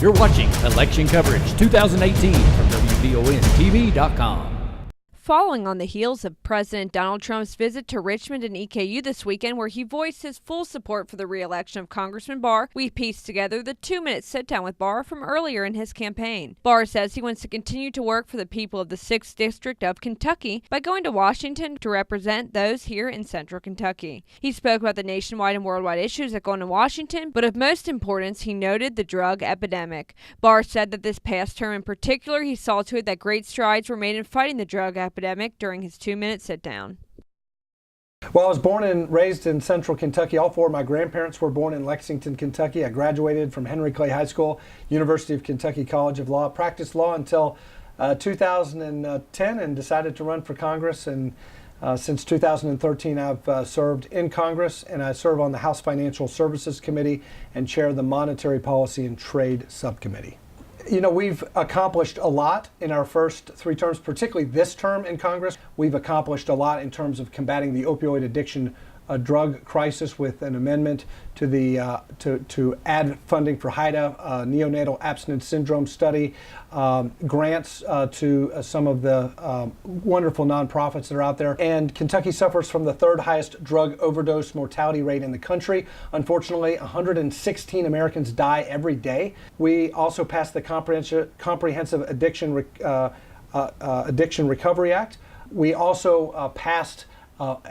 You're watching Election Coverage 2018 from WBON-TV.com. Following on the heels of President Donald Trump's visit to Richmond and EKU this weekend, where he voiced his full support for the re-election of Congressman Barr, we pieced together the 2-minute sit-down with Barr from earlier in his campaign. Barr says he wants to continue to work for the people of the 6th District of Kentucky by going to Washington to represent those here in Central Kentucky. He spoke about the nationwide and worldwide issues that go on in Washington, but of most importance, he noted the drug epidemic. Barr said that this past term in particular, he saw to it that great strides were made in fighting the drug epidemic during his 2-minute sit-down. Well, I was born and raised in Central Kentucky. All four of my grandparents were born in Lexington, Kentucky. I graduated from Henry Clay High School, University of Kentucky College of Law. Practiced law until 2010 and decided to run for Congress. And since 2013, I've served in Congress, and I serve on the House Financial Services Committee and chair the Monetary Policy and Trade Subcommittee. You know, we've accomplished a lot in our first 3 terms, particularly this term in Congress. We've accomplished a lot in terms of combating the opioid addiction drug crisis with an amendment to the to add funding for HIDA, neonatal abstinence syndrome study, grants to some of the wonderful nonprofits that are out there. And Kentucky suffers from the 3rd highest drug overdose mortality rate in the country. Unfortunately, 116 Americans die every day. We also passed the Comprehensive Addiction Recovery Act. We also passed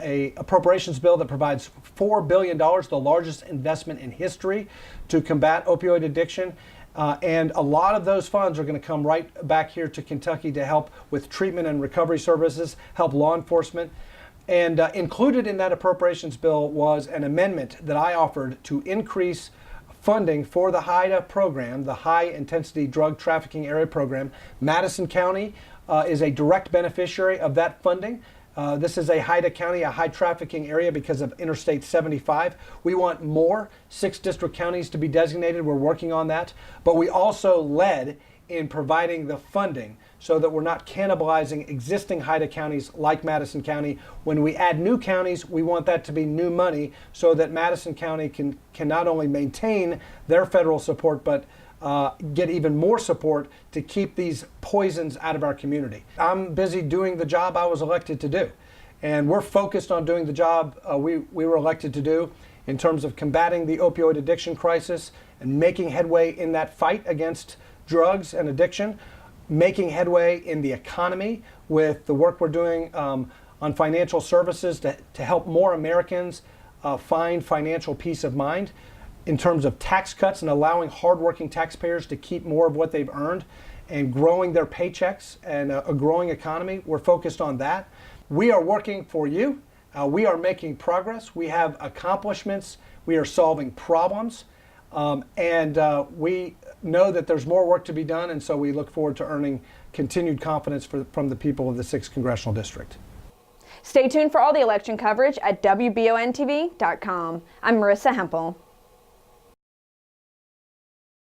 a appropriations bill that provides $4 billion, the largest investment in history, to combat opioid addiction. And a lot of those funds are going to come right back here to Kentucky to help with treatment and recovery services, help law enforcement. And included in that appropriations bill was an amendment that I offered to increase funding for the HIDA program, the High Intensity Drug Trafficking Area Program. Madison County is a direct beneficiary of that funding. This is a HIDA county, a high trafficking area because of Interstate 75. We want more 6th district counties to be designated. We're working on that. But we also led in providing the funding so that we're not cannibalizing existing HIDA counties like Madison County. When we add new counties, we want that to be new money so that Madison County can not only maintain their federal support, but get even more support to keep these poisons out of our community. I'm busy doing the job I was elected to do, and we're focused on doing the job we were elected to do in terms of combating the opioid addiction crisis and making headway in that fight against drugs and addiction, making headway in the economy with the work we're doing on financial services to help more Americans find financial peace of mind, in terms of tax cuts and allowing hardworking taxpayers to keep more of what they've earned and growing their paychecks and a growing economy. We're focused on that. We are working for you. We are making progress. We have accomplishments. We are solving problems. And we know that there's more work to be done, and so we look forward to earning continued confidence from the people of the 6th Congressional District. Stay tuned for all the election coverage at WBONTV.com. I'm Marissa Hempel.